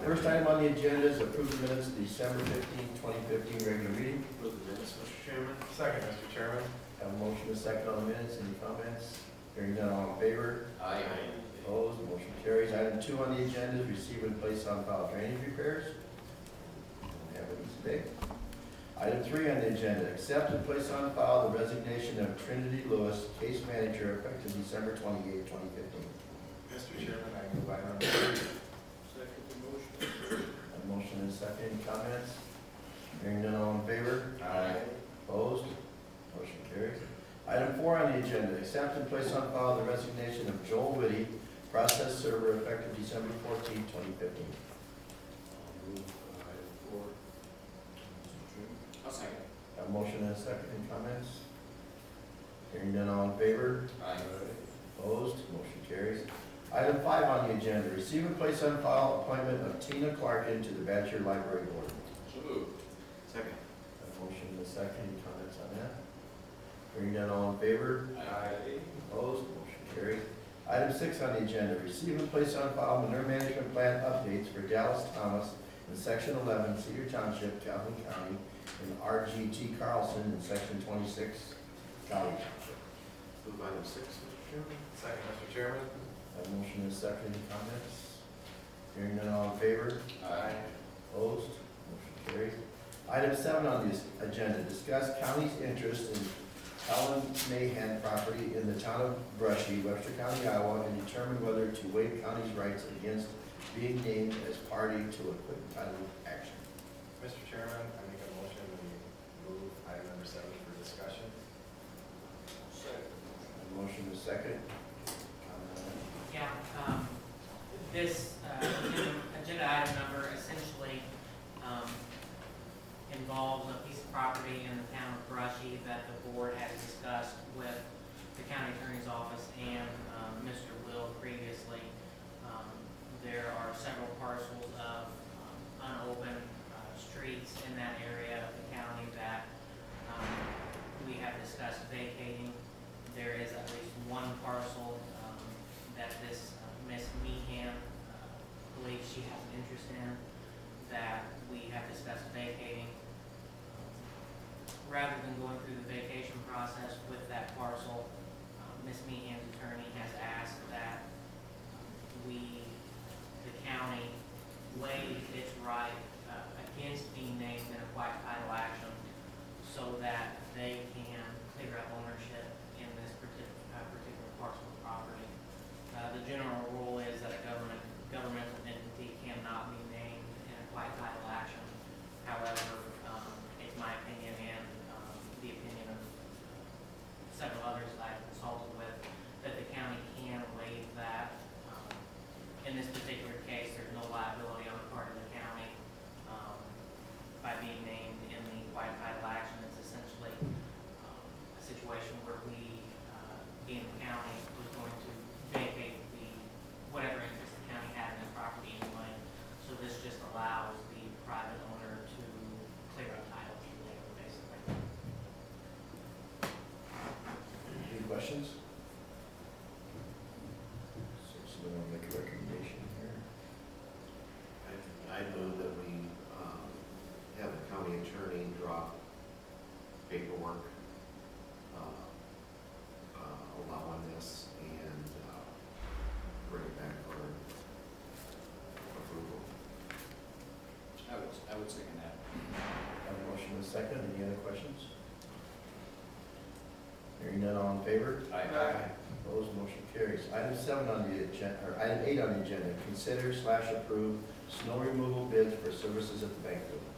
First item on the agenda is approve the minutes of December 15, 2015 regular meeting. Move the minutes, Mr. Chairman. Second, Mr. Chairman. Have a motion and a second on the minutes. Any comments? Hearing none, all in favor? Aye. Opposed, motion carries. Item 2 on the agenda is receive and place on file drainage repairs. Don't have any today. Item 3 on the agenda, accept and place on file the resignation of Trinity Lewis, case manager, effective December 28, 2015. Mr. Chairman, I move item 3. Second the motion. A motion and a second. Any comments? Hearing none, all in favor? Aye. Opposed? Motion carries. Item 4 on the agenda, accept and place on file the resignation of Joel Whitty, process server, effective December 14, 2015. I'll move item 4. Mr. Chairman. I'll second. A motion and a second. Any comments? Hearing none, all in favor? Aye. Opposed? Motion carries. Item 5 on the agenda, receive and place on file appointment of Tina Clarkin to the Bachelor Library Board. So moved. Second. A motion and a second. Any comments on that? Hearing none, all in favor? Aye. Opposed? Motion carries. Item 6 on the agenda, receive and place on file manure management plan updates for Dallas Thomas in Section 11, Cedar Township, Calhoun County, and RGT Carlson in Section 26, Valley Township. Move item 6, Mr. Chairman. Second, Mr. Chairman. Have a motion and a second. Any comments? Hearing none, all in favor? Aye. Opposed? Motion carries. Item 7 on the agenda, discuss county's interest in Helen Mahan property in the town of Brushy, Webster County, Iowa, and determine whether to waive county's rights against being named as party to a quick title action. Mr. Chairman, I make a motion we move item number 7 for discussion. Second. A motion is second. Yeah, this agenda item number essentially involves a piece of property in the town of Brushy that the board has discussed with the county attorney's office and Mr. Will previously. There are several parcels of unopened streets in that area of the county that we have discussed vacating. There is at least one parcel that this Miss Meehan believes she has an interest in that we have discussed vacating. Rather than going through the vacation process with that parcel, Miss Meehan's attorney has asked that we, the county, waive its right against being named in a quiet title action so that they can clear up ownership in this particular parcel of property. The general rule is that a governmental entity cannot be named in a quiet title action. However, it's my opinion and the opinion of several others that I've consulted with, that the county can waive that. In this particular case, there's no liability on the part of the county by being named in the quiet title action. It's essentially a situation where we, being the county, was going to vacate whatever interest the county had in the property anyway. So this just allows the private owner to clear up title to the labor, basically. Any questions? So someone want to make a recommendation here? I move that we have the county attorney draw paperwork allowing this and bring it back for approval. I would second that. Have a motion and a second. Any other questions? Hearing none, all in favor? Aye. Opposed, motion carries. Item 7 on the agenda, or item 8 on the agenda, consider / approve snow removal bids for services at the bank building.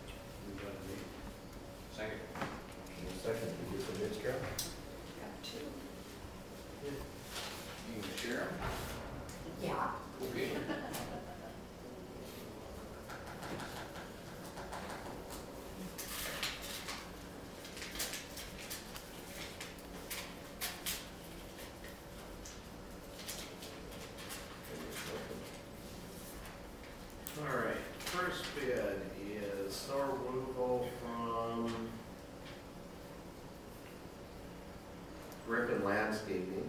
Move item 8. Second. Motion and a second. Did you get the bids, Carol? Got 2. You can share them? Yeah. Okay. All right, first bid is snow removal from Griffin Landscaping.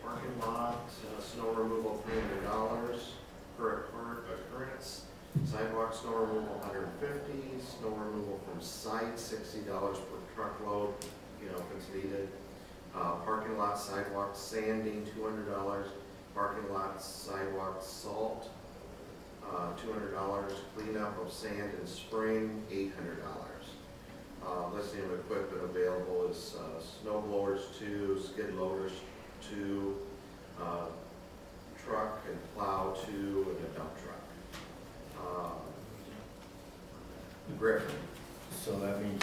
Parking lot, snow removal $300 per Sidewalk snow removal, $150. Snow removal from site, $60 per truckload, you know, if it's needed. Parking lot sidewalk sanding, $200. Parking lot sidewalk salt, $200. Cleanup of sand and spring, $800. Listing of equipment available is snow blowers 2, skid loaders 2, truck and plow 2, and a dump truck. Griffin. So that means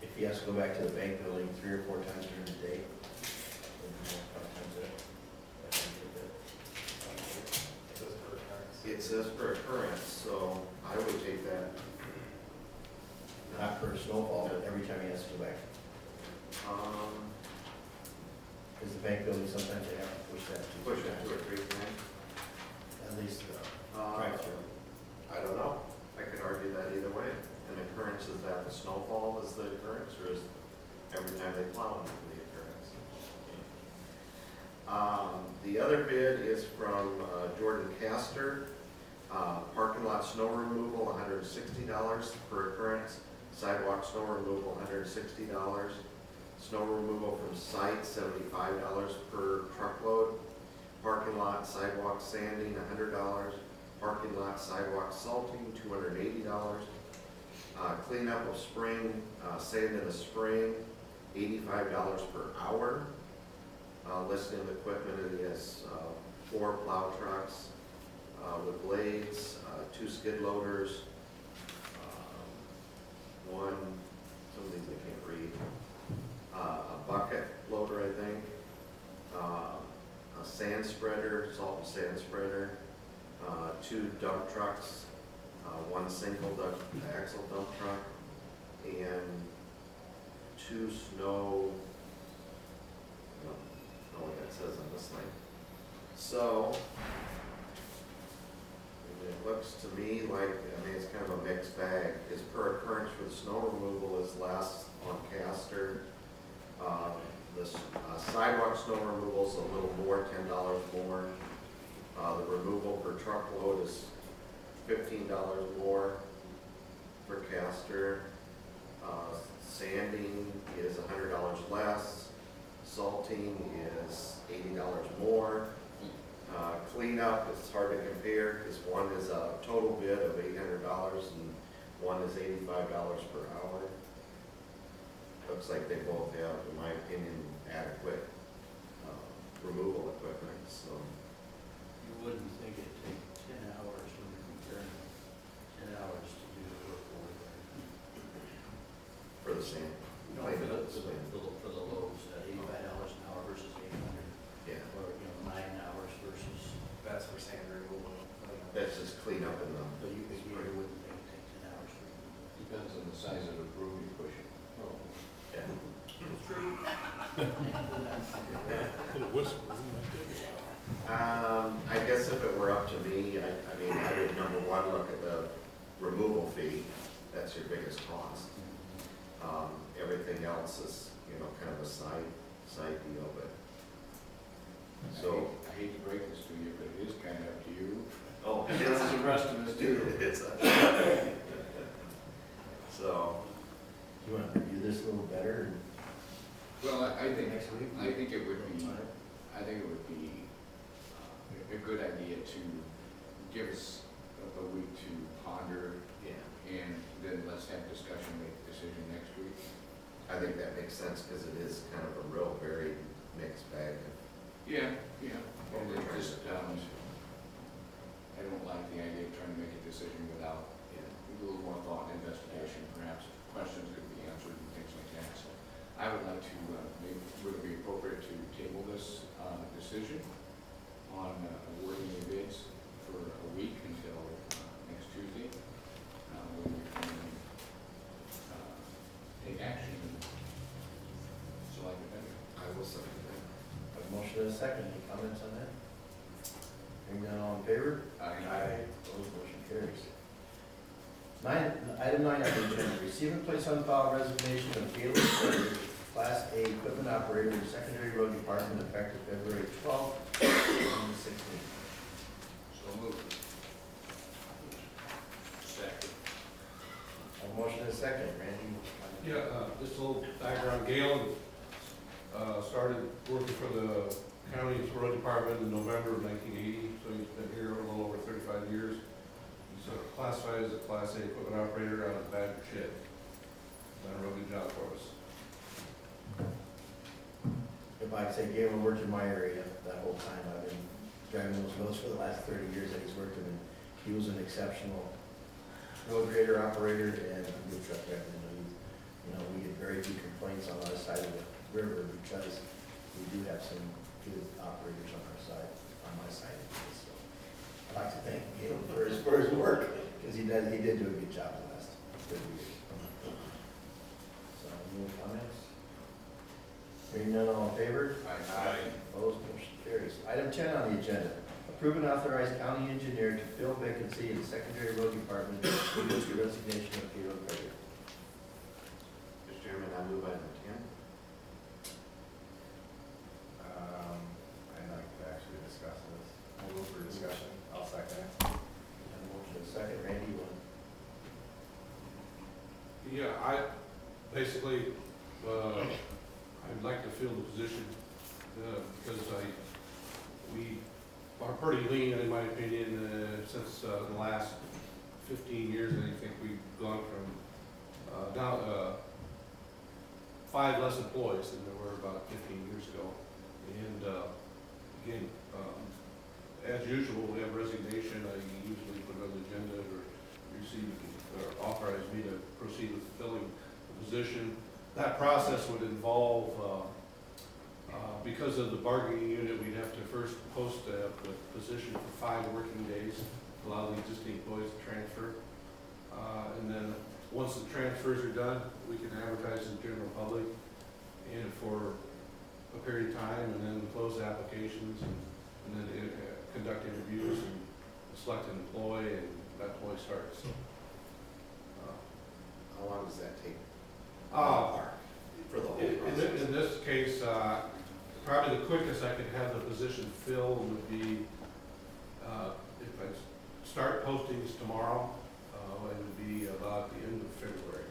if he has to go back to the bank building 3 or 4 times during the day, then how times that? It says per occurrence. It says per occurrence, so I would take that. Not per snowfall, but every time he has to go back. Because the bank building, sometimes they have to push that. Push it 2 or 3 times. At least, Uh, drive through. I don't know. I could argue that either way. An occurrence, is that the snowfall is the occurrence, or is every time they plow into the occurrence? The other bid is from Jordan Castor. Parking lot snow removal, $160 per occurrence. Sidewalk snow removal, $160. Snow removal from site, $75 per truckload. Parking lot sidewalk sanding, $100. Parking lot sidewalk salting, $280. Cleanup of spring, sand in the spring, $85 per hour. Listing of equipment, it is 4 plow trucks with blades, 2 skid loaders, 1, some of these I can't read, a bucket loader, I think, a sand spreader, salt and sand spreader, 2 dump trucks, 1 single axle dump truck, and 2 snow, I don't know what that says on this thing. So, it looks to me like, I mean, it's kind of a mixed bag. His per occurrence for the snow removal is less on Castor. The sidewalk snow removal is a little more, $10 more. The removal per truckload is $15 more for Castor. Sanding is $100 less. Salting is $80 more. Cleanup, it's hard to compare, because one is a total bid of $800 and one is $85 per hour. Looks like they both have, in my opinion, adequate removal equipment, so. You wouldn't think it'd take 10 hours when you're comparing 10 hours to do the work For the sand. No, for the loads, $85 an hour versus 800, Yeah, or, 9 hours versus, That's for sand removal. that's just clean up in them. but you wouldn't think it'd take 10 hours for. Depends on the size of the broom you push it. Oh. Yeah. I guess if it were up to me, I mean, I would, number one, look at the removal fee. That's your biggest cost. Everything else is, kind of a side deal, but. So. I hate to break this to you, but it is kind of up to you. Oh, As the rest of us do. It's so. You want to review this a little better? Well, I think, Next week? I think it would be, a good idea to give us a week to ponder, Yeah. and then let's have discussion, make a decision next week. I think that makes sense, because it is kind of a real very mixed bag. Yeah. And it just, I don't like the idea of trying to make a decision without a little more thought and investigation, perhaps questions that could be answered and things like that. So I would like to, would it be appropriate to table this decision on awarding the bids for a week until next Tuesday? When we can take action and select a vendor. I will second that. A motion and a second, any comments on that? Hearing none, all in favor? Opposed, motion carries. Item 9 on the agenda, receive and place on file resignation of Gail Slater, Class A Equipment Operator in Secondary Road Department, effective February 12th, 2016. So moved. second. Randy? Yeah, just a little background. Galen started working for the county's road department in November of 1980, so he's been here a little over 35 years. He's classified as a Class A equipment operator out of Badger Shed. Done a real good job for us. If I say Galen worked in my area that whole time, I've been driving those roads for the last 30 years that he's worked in, and he was an exceptional road grader operator and a good truck driver. You know, we get very few complaints on our side of the river because we do have some good operators on our side, on my side of it. So I'd like to thank Galen for his work, because he did do a good job the last 30 years. So, any comments? Hearing none, all in favor? Aye. Opposed, motion carries. Item 10 on the agenda, approve and authorize county engineer to fill vacancy in the secondary road department due to the resignation of Caleb Craig. Mr. Chairman, I move item 10. I'd like to actually discuss this. We'll move for discussion. I'll second it. And a motion and a second, Randy, you want? Yeah, I basically, I'd like to fill the position because we are pretty lean, in my opinion, since the last 15 years. I think we've gone from down 5 less employees than there were about 15 years ago. And again, as usual, we have resignation. I usually put it on the agenda or authorize me to proceed with filling the position. That process would involve, because of the bargaining unit, we'd have to first post the position for 5 working days, allow the existing employees to transfer. And then, once the transfers are done, we can advertise to the general public and for a period of time, and then close applications, and then conduct interviews and select an employee, and that employee starts. So, How long does that take? For the whole process? In this case, probably the quickest I could have the position filled would be, if I start postings tomorrow, it would be about the end of February.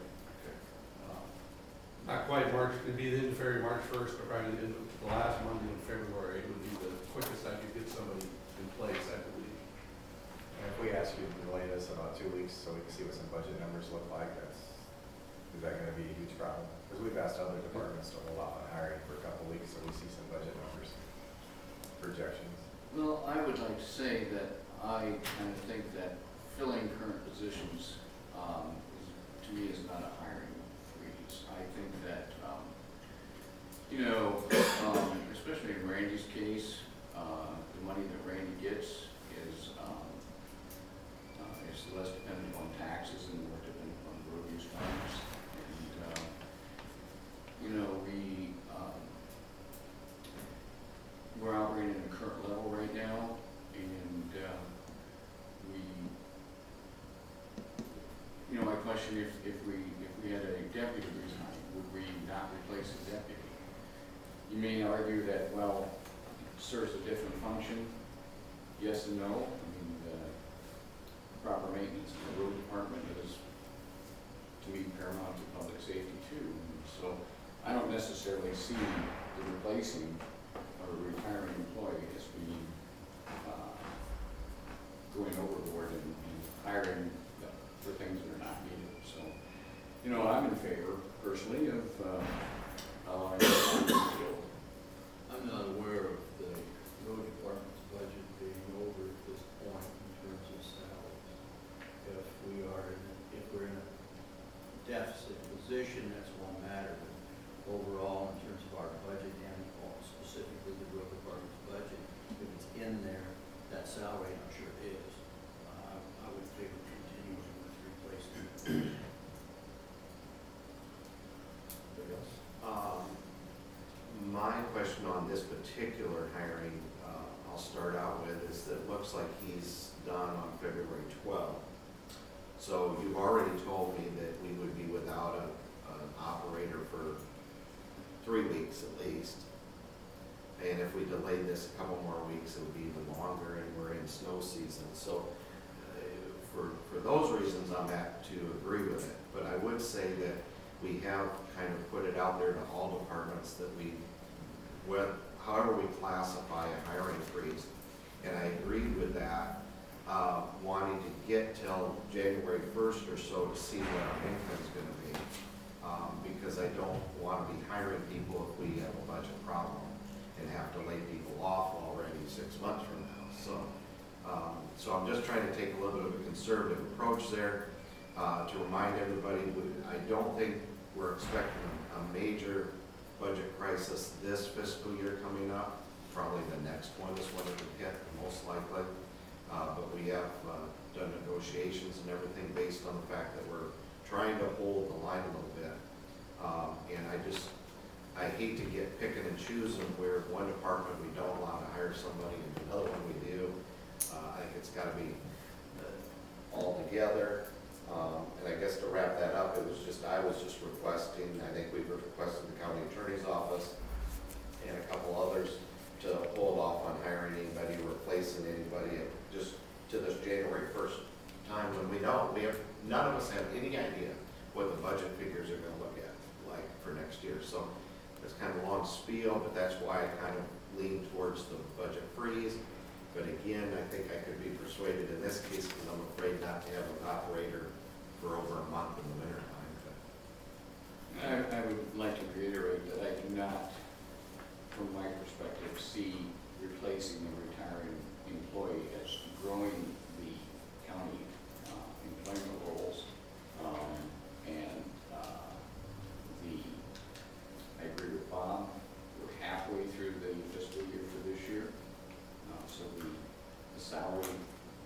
Not quite March, it'd be the end of February, March 1st, but probably the last Monday in February would be the quickest I could get somebody in place, I believe. And if we ask you to delay this about 2 weeks so we can see what some budget numbers look like, is that gonna be a huge problem? Because we've asked other departments to hold off on hiring for a couple weeks so we see some budget numbers, projections. Well, I would like to say that I kind of think that filling current positions, to me, is not a hiring freeze. I think that, especially in Randy's case, the money that Randy gets is less dependent on taxes and more dependent on road use funds. We're operating at a current level right now, and my question, if we had a deputy resign, would we not replace the deputy? You may argue that, well, it serves a different function. Yes and no. I mean, proper maintenance of the road department is, to me, paramount to public safety too. So I don't necessarily see the replacing or retiring employee as being going overboard and hiring for things that are not needed. So, I'm in favor personally of allowing the field. I'm not aware of the road department's budget being over at this point in terms of salaries. If we're in a deficit position, that's one matter, but overall, in terms of our budget and specifically the road department's budget, if it's in there, that salary, I'm sure it is. I would favor continuing with replacement. Anybody else? My question on this particular hiring, I'll start out with, is that it looks like he's done on February 12th. So you've already told me that we would be without an operator for 3 weeks at least. And if we delayed this a couple more weeks, it would be even longer, and we're in snow season. So for those reasons, I'm apt to agree with it. But I would say that we have kind of put it out there to all departments that however we classify a hiring freeze. And I agreed with that, wanting to get till January 1st or so to see what our income's gonna be. Because I don't wanna be hiring people if we have a budget problem and have to lay people off already 6 months from now. So I'm just trying to take a little bit of a conservative approach there, to remind everybody, I don't think we're expecting a major budget crisis this fiscal year coming up. Probably the next one is when it would hit, most likely. But we have done negotiations and everything based on the fact that we're trying to hold the line a little bit. And I hate to get picking and choosing where one department we don't allow to hire somebody and another one we do. I think it's gotta be all together. And I guess to wrap that up, I was just requesting, I think we've requested the county attorney's office and a couple others to hold off on hiring anybody, replacing anybody, just to this January 1st time when none of us have any idea what the budget figures are gonna look like for next year. So it's kind of a long spiel, but that's why I kind of lean towards the budget freeze. But again, I think I could be persuaded in this case because I'm afraid not to have an operator for over a month in the winter time. I would like to reiterate that I do not, from my perspective, see replacing the retiring employee as growing the county employment roles. I agree with Bob, we're halfway through the fiscal year for this year. So the salary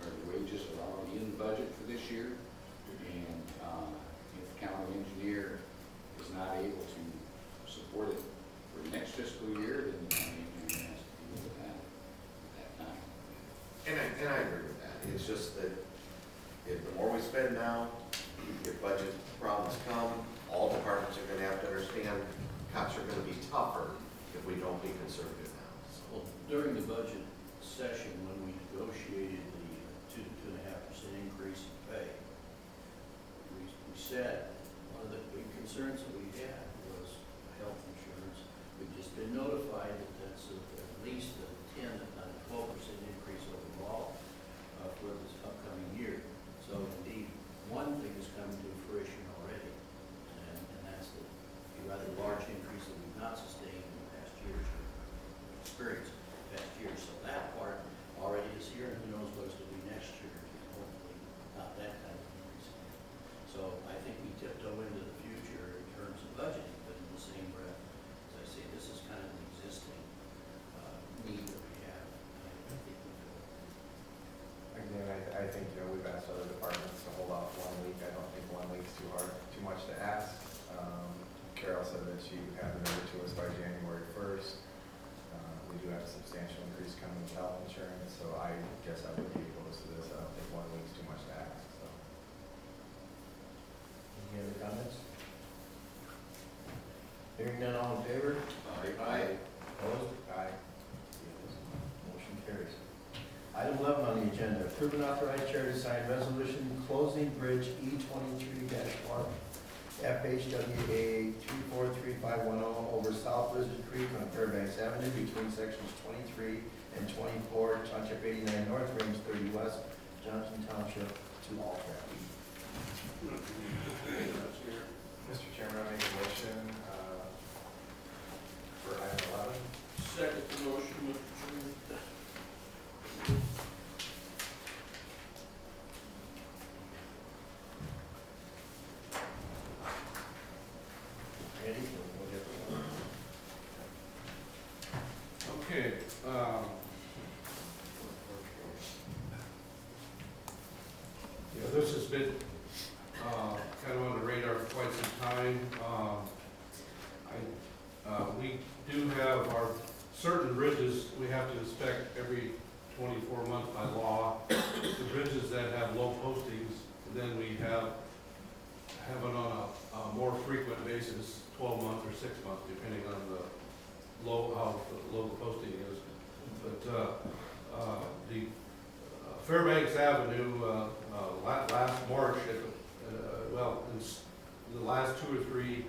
or the wages are already in the budget for this year. And if the county engineer is not able to support it for next fiscal year, then the county engineer has to deal with that at that time. And I agree with that. It's just that if the more we spend now, if budget problems come, all departments are gonna have to understand cuts are gonna be tougher if we don't be conservative now. So, Well, during the budget session, when we negotiated the 2 to 2.5% increase in pay, we said one of the big concerns that we had was health insurance. We've just been notified that that's at least a 10, if not a 12% increase overall for this upcoming year. So indeed, one thing is coming to fruition already, and that's the rather large increase that we've not sustained in the past years, or experienced in the past years. So that part already is here, and who knows what it's going to be next year. Hopefully not that kind of increase. So I think we tiptoe into the future in terms of budgeting, but in the same breath, as I say, this is kind of an existing need that we have. I think we feel. Again, I think, we've asked other departments to hold off 1 week. I don't think 1 week's too much to ask. Carol said that she would have it over to us by January 1st. We do have a substantial increase coming with health insurance, so I guess I would be opposed to this. I don't think 1 week's too much to ask, so. Any other comments? Hearing none, all in favor? Aye. Opposed? Aye. Motion carries. Item 11 on the agenda, approve and authorize chair to sign resolution closing bridge E23-1 FHWA 343510 over South Lizard Creek on Fairbanks Avenue between sections 23 and 24, Township 89 North, Range 30 West, Johnson Township, to all traffic. Mr. Chairman, I make a motion for item 11. Second motion, Mr. Chairman. Ready? Okay, this has been, kind of on the radar for quite some time. We do have our certain bridges we have to inspect every 24 months by law. The bridges that have low postings, then we have it on a more frequent basis, 12 month or 6 month, depending on how low the posting is. But the Fairbanks Avenue, last March at the well, in the last 2 or 3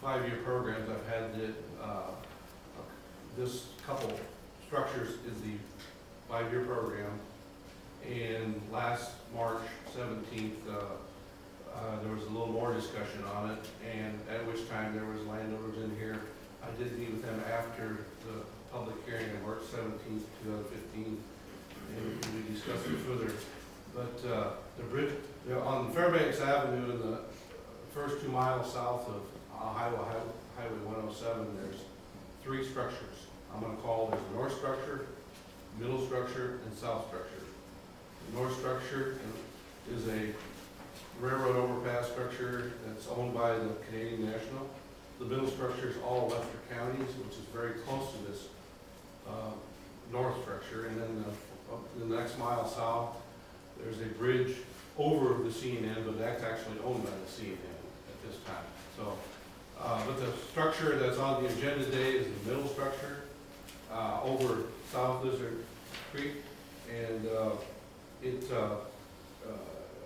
5-year programs, I've had this couple structures is the 5-year program. And last March 17th, there was a little more discussion on it, and at which time there was landowners in here. I did meet with them after the public hearing on March 17th, 2015, and we discussed it further. But the bridge, on Fairbanks Avenue, in the first 2 miles south of Highway 107, there's 3 structures. I'm going to call, there's a north structure, middle structure, and south structure. The north structure is a railroad overpass structure that's owned by the Canadian National. The middle structure is all Webster counties, which is very close to this north structure. And then the next mile south, there's a bridge over the CNN, but that's actually owned by the CNN at this time. So, but the structure that's on the agenda today is the middle structure over South Lizard Creek, and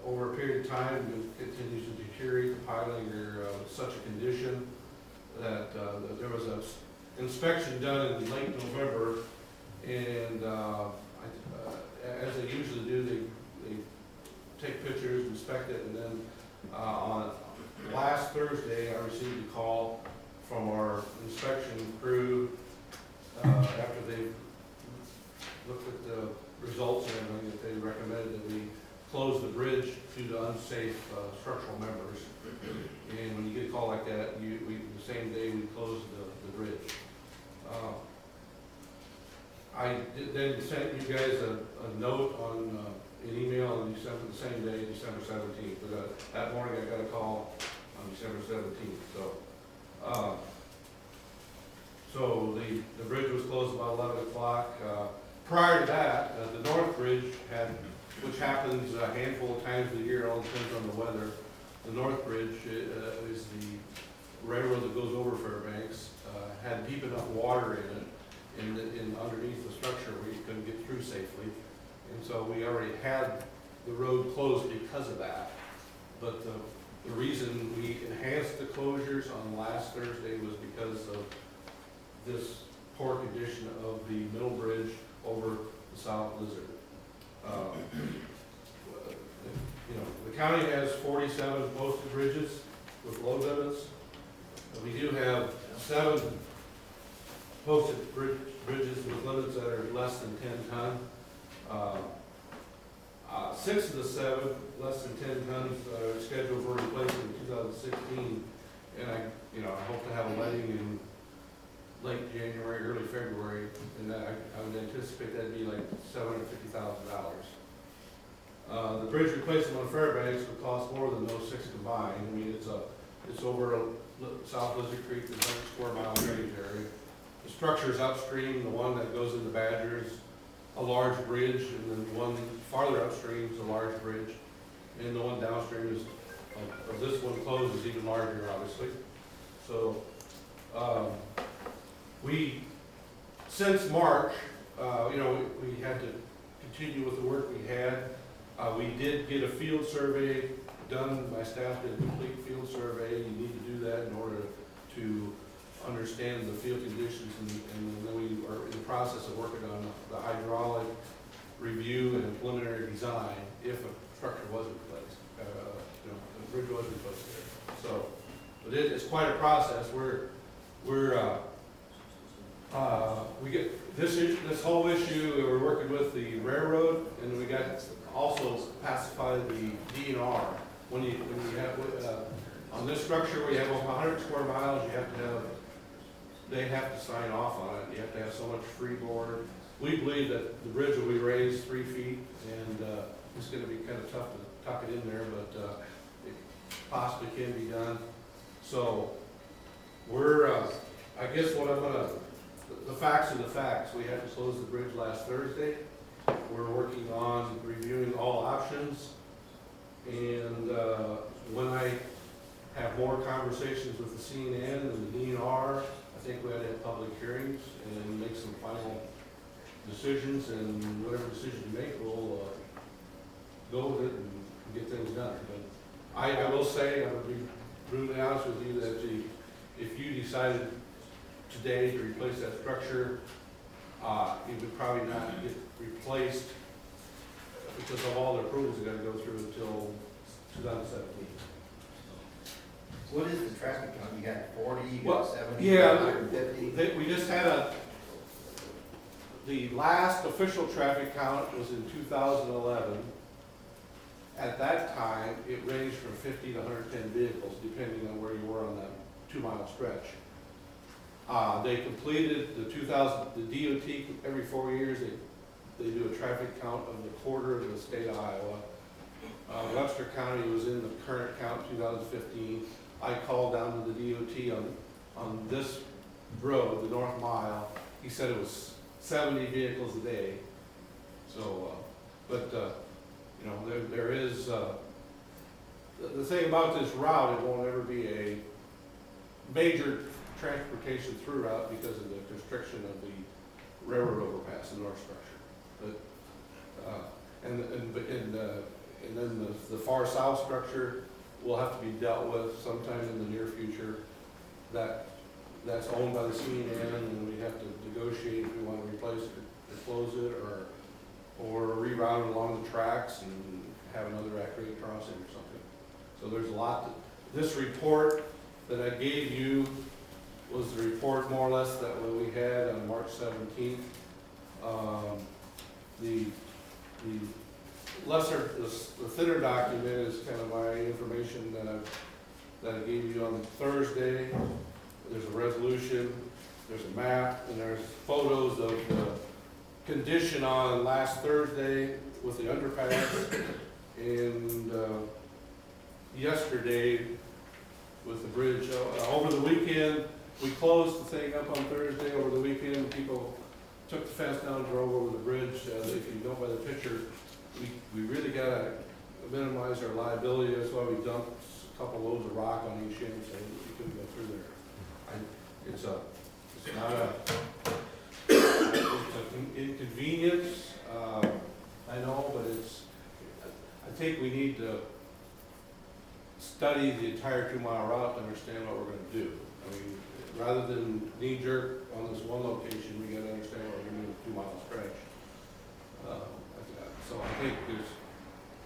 over a period of time, it continues to deteriorate. The piling are in such a condition that there was an inspection done in late November, and as they usually do, they take pictures, inspect it, and then on last Thursday, I received a call from our inspection crew after they looked at the results and everything, that they recommended that we close the bridge due to unsafe structural members. And when you get a call like that, the same day we closed the bridge. I then sent you guys a note on an email on December, the same day, December 17th. But that morning I got a call on December 17th. So the bridge was closed about 11 o'clock. Prior to that, the North Bridge had, which happens a handful of times a year, all depends on the weather. The North Bridge is the railroad that goes over Fairbanks, had deep enough water in it, in underneath the structure where you couldn't get through safely. And so we already had the road closed because of that. But the reason we enhanced the closures on last Thursday was because of this poor condition of the middle bridge over the South Lizard. The county has 47 posted bridges with load limits. We do have 7 posted bridges with limits that are less than 10 ton. 6 of the 7 less than 10 tons are scheduled for replacement in 2016, and I hope to have a letting in late January, early February, and I would anticipate that'd be like $750,000. The bridge replacement on Fairbanks would cost more than those 6 combined. I mean, it's over South Lizard Creek, the 100 square mile drainage area. The structure's upstream, the one that goes into Badgers, a large bridge, and then the one farther upstream is a large bridge, and the one downstream is, this one closed is even larger, obviously. So, since March, we had to continue with the work we had. We did get a field survey done. My staff did a complete field survey. You need to do that in order to understand the field conditions, and then we are in the process of working on the hydraulic review and preliminary design if a structure wasn't placed, the bridge wasn't placed there. So, but it's quite a process. We get this whole issue. We're working with the railroad, and we got also pacify the DNR. When you have on this structure where you have over 100 square miles, they have to sign off on it. You have to have so much freeboard. We believe that the bridge will be raised 3 feet, and it's going to be kind of tough to tuck it in there, but it possibly can be done. So I guess the facts are the facts. We had to close the bridge last Thursday. We're working on reviewing all options, and when I have more conversations with the CNN and the DNR, I think we ought to have public hearings and make some final decisions, and whatever decision you make, we'll go with it and get things done. But I will say, I'm gonna be brutally honest with you, that if you decided today to replace that structure, it would probably not get replaced because of all the approvals that gotta go through until 2017. What is the traffic count? You got 40, you Well, got 70, yeah, 150? We just had the last official traffic count was in 2011. At that time, it ranged from 50 to 110 vehicles, depending on where you were on that 2-mile stretch. They completed the DOT, every 4 years, they do a traffic count of the quarter of the state of Iowa. Webster County was in the current count, 2015. I called down to the DOT on this road, the North Mile. He said it was 70 vehicles a day. So, you know, there is, the thing about this route, it won't ever be a major transportation through route because of the constriction of the railroad overpass, the north structure. But, and then the far south structure will have to be dealt with sometime in the near future. That's owned by the CNN, and we have to negotiate if we want to replace it or close it, or reroute it along the tracks and have another at-grade crossing or something. So there's a lot. This report that I gave you was the report more or less that we had on March 17th. The thinner document is kind of my information that I gave you on Thursday. There's a resolution, there's a map, and there's photos of the condition on last Thursday with the underpass, and yesterday with the bridge. Over the weekend, we closed the thing up on Thursday. Over the weekend, people took the fence down, drove over the bridge. If you go by the picture, we really gotta minimize our liability. That's why we dumped a couple loads of rock on each end, so we couldn't go through there. It's an inconvenience, I know, but I think we need to study the entire 2-mile route to understand what we're gonna do. I mean, rather than knee-jerk on this one location, we gotta understand what we're gonna do with a 2-mile stretch. So I think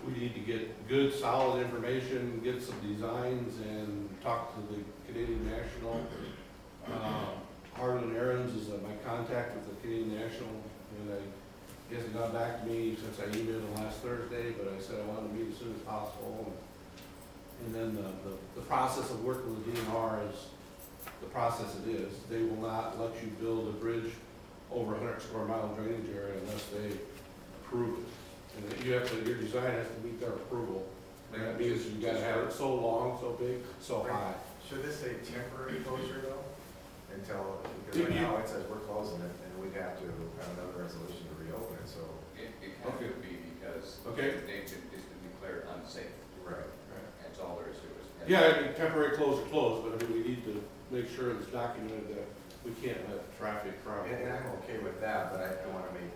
we need to get good, solid information, get some designs, and talk to the Canadian National. Harlan Aarons is my contact with the Canadian National, and he hasn't got back to me since I emailed him last Thursday, but I said I wanted to meet as soon as possible. And then the process of working with DNR is the process it is. They will not let you build a bridge over 100 square mile drainage area unless they approve it. And that you have to, your design has to meet their approval. And that means you gotta have it so long, so big, so high. Should this say temporary closure though? Until, because right now it says we're closing it, and we'd have to have another resolution to reopen it, so. It can be because Okay. it's been declared unsafe. Right. That's all there is to it. Yeah, I mean, temporary closed, but I mean, we need to make sure it's documented that we can't let traffic travel. And I'm okay with that, but I want to make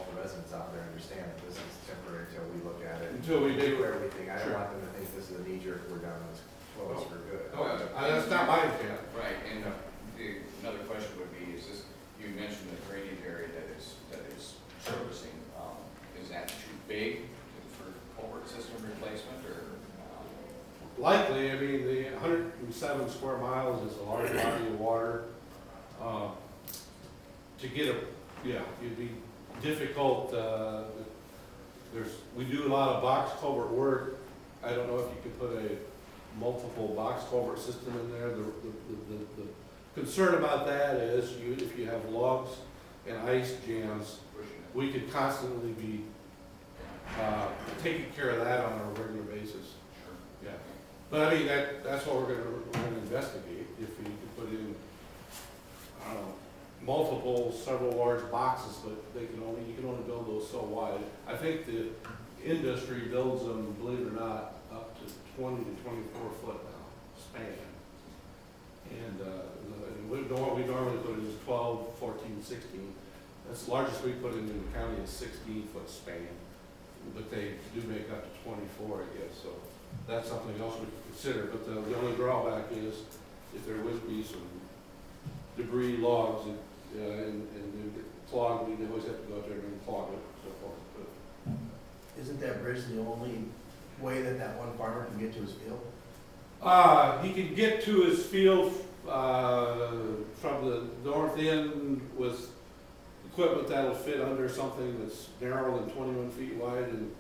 all the residents out there understand that this is temporary until we look at it. Until we do everything. I don't Sure. want them to think this is a knee jerk, we're done, let's close for good. Oh, yeah. That's not my intent. Right, and another question would be, is this, you mentioned the drainage area that is servicing, is that too big for culvert system replacement, or? Likely, I mean, the 107 square miles is a large body of water. To get it'd be difficult, we do a lot of box culvert work. I don't know if you could put a multiple box culvert system in there. The concern about that is if you have logs and ice jams, we could constantly be taking care of that on a regular basis. Yeah. But I mean, that's what we're gonna investigate. If you could put in, I don't know, several large boxes, but you can only build those so wide. I think the industry builds them, believe it or not, up to 20 to 24 foot now, span. And we normally put in is 12, 14, 16. That's the largest we put in the county is 16 foot span. But they do make up to 24, I guess, so. that's something else we could consider, but the only drawback is if there would be some debris logs and the clog, we'd always have to go out there and clog it and so forth. But Isn't that bridge the only way that that one farmer can get to his field? he can get to his field, from the north end with equipment that'll fit under something that's narrower than 21 feet wide and,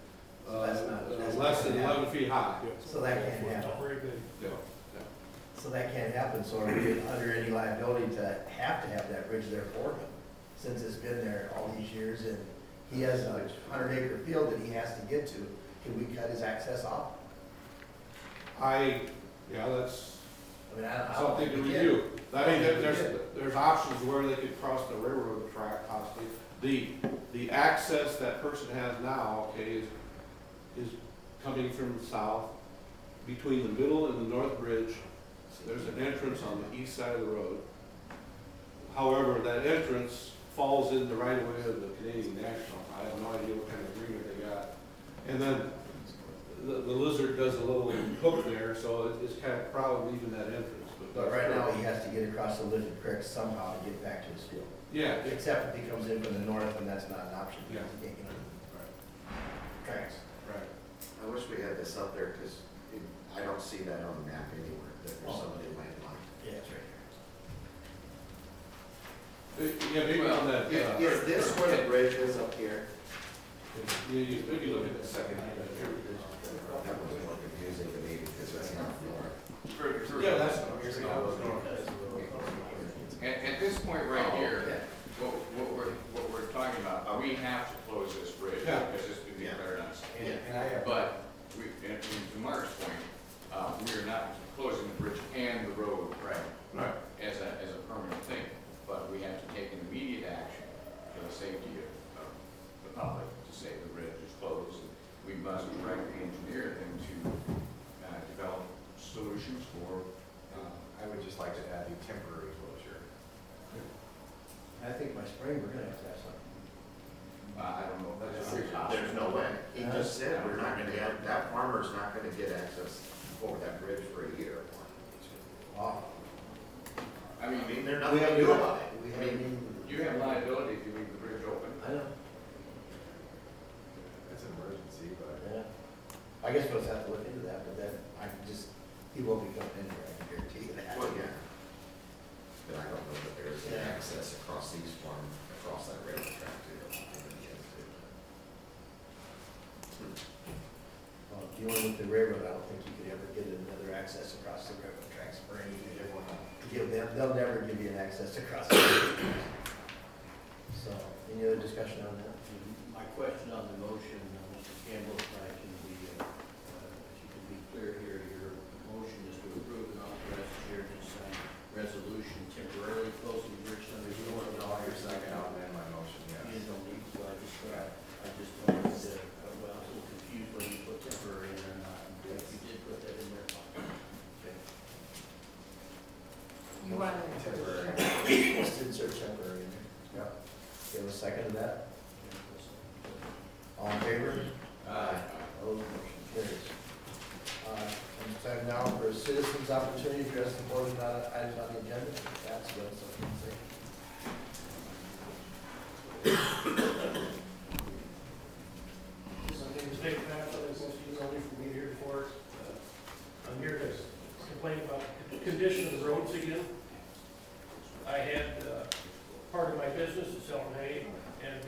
That's less than not- 11 feet high. So that can't happen. Very big. Yeah. So that can't happen, so are we under any liability to have that bridge there for him? Since it's been there all these years and he has a 100-acre field that he has to get to, can we cut his access off? That's I mean, I don't something to think we can. review. I mean, there's options where they could cross the railroad track possibly. The access that person has now, okay, is coming from the south, between the middle and the north bridge. There's an entrance on the east side of the road. However, that entrance falls in the right of way of the Canadian National. I have no idea what kind of agreement they got. And then the lizard does a little hook there, so it's kind of proud leaving that entrance. But right now, he has to get across the Lizard Creek somehow to get back to his field. Yeah, Except if he comes in from the north, and that's not an option. Yeah. He can't get on the tracks. right. I wish we had this up there, because I don't see that on the map anywhere, that there's somebody landlocked. Yeah, that's right. Yeah, maybe on that, Is this where the bridge is up here? you look at the second. That was more confusing to me, because it's not north. Yeah, that's. At this point right here, what we're talking about, we have to close this bridge, Yeah. because it's been declared unsafe. And I have. But and to Mark's point, we are not closing the bridge and the road Right. as a permanent thing, but we have to take an immediate action for the safety of the public to say the bridge is closed. We must directly engineer them to develop solutions for. I would just like to add a temporary closure. I think by spring, we're gonna have to have something. I don't know. There's no way. He just said we're not gonna have, that farmer's not gonna get access over that bridge for a year. Wow. I mean, There's nothing to do about it. We I mean, haven't you have liability if you leave the bridge open. I know, It's an emergency, but yeah. I guess we'll have to look into that, but then I can just, he won't be coming in here, I can guarantee you that. Well, yeah. But I don't know that there's any access across these farm, across that railroad track too. Well, dealing with the railroad, I don't think you could ever get another access across the railroad tracks for any, give them, they'll never give you an access across the railroad tracks. So, any other discussion on that? My question on the motion, Mr. Campbell, if I can be, if you can be clear here, your motion is to approve and authorize the chair to sign resolution temporarily closing the bridge under the north. second, I'll amend my motion, You yes. don't need to, I just wanted to, well, I was a little confused whether you put temporary in there or not. If you did put that in there, fine. Okay. You want to. Temporary. Just insert temporary in there. Yep. You have a second to that? All in favor? Opposed, motion carries. It's time now for citizens' opportunity to address the board about items on the agenda. That's what something to say. My name is Dave Paschal, as most of you know me from being here before. I'm here to complain about the condition of the roads again. I had, part of my business is selling hay, and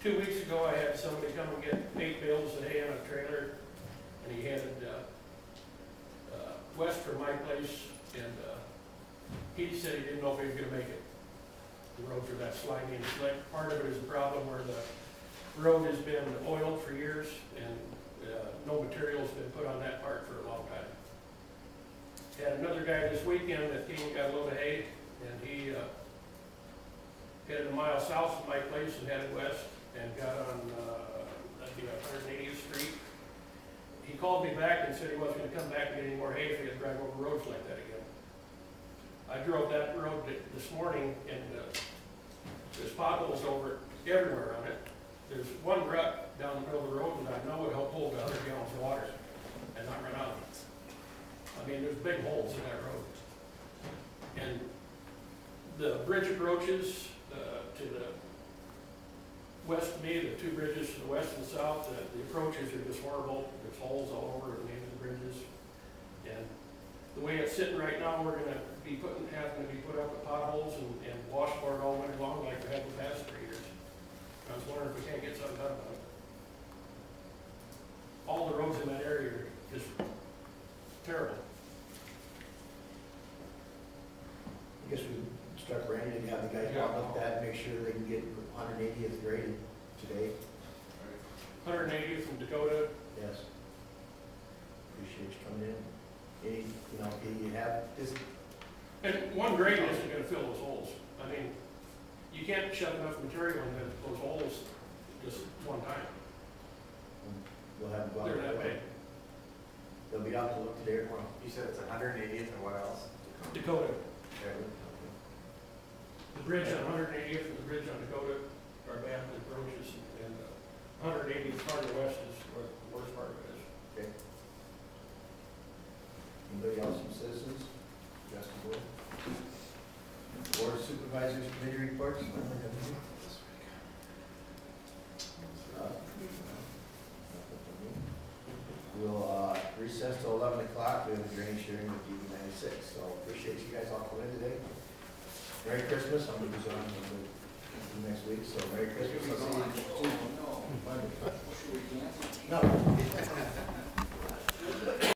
2 weeks ago I had somebody come and get 8 bales of hay on a trailer, and he handed west from my place, and he said he didn't know if he was gonna make it. The roads are that slimy and slick. Part of it is a problem where the road has been oiled for years, and no material's been put on that part for a long time. Had another guy this weekend that came and got a load of hay, and he headed a mile south of my place and headed west, and got on, that'd be 180th Street. He called me back and said he wasn't gonna come back and get any more hay if he had to drive over roads like that again. I drove that road this morning, and there's potholes over everywhere on it. There's one rut down the middle of the road, and I know it'll hold 100 gallons of water and not run out. there's big holes in that road. And the bridge approaches, to the west of me, the two bridges to the west and south, the approaches are just horrible. There's holes all over the main bridges. And the way it's sitting right now, we're gonna be having to be put up with potholes and washboard all winter long like we have the past 3 years. I was wondering if we can't get something done about it. All the roads in that area are just terrible. I guess we start Randy and have the guys walk up that, make sure they can get 180th graded today. 180th from Dakota. Yes. Appreciate you coming in. Any, you know, you have this, And one grade isn't gonna fill those holes. I mean, you can't shove enough material in those holes just one time. we'll have them go out. They're that big. They'll be out to look today or tomorrow. You said it's 180th and what else? Dakota, Okay. the bridge on 180th and the bridge on Dakota are bad approaches, and 180th part of the west is where the worst part of it is. Okay. Anybody else from citizens? Justin Board? Board of Supervisors Committee reports? We'll recess till 11 o'clock. We have a drainage hearing with DB 96. So appreciate you guys all coming in today. Merry Christmas. I'm going to be on next week. So Merry Christmas. I'll see you. Oh, no. Should we cancel? No.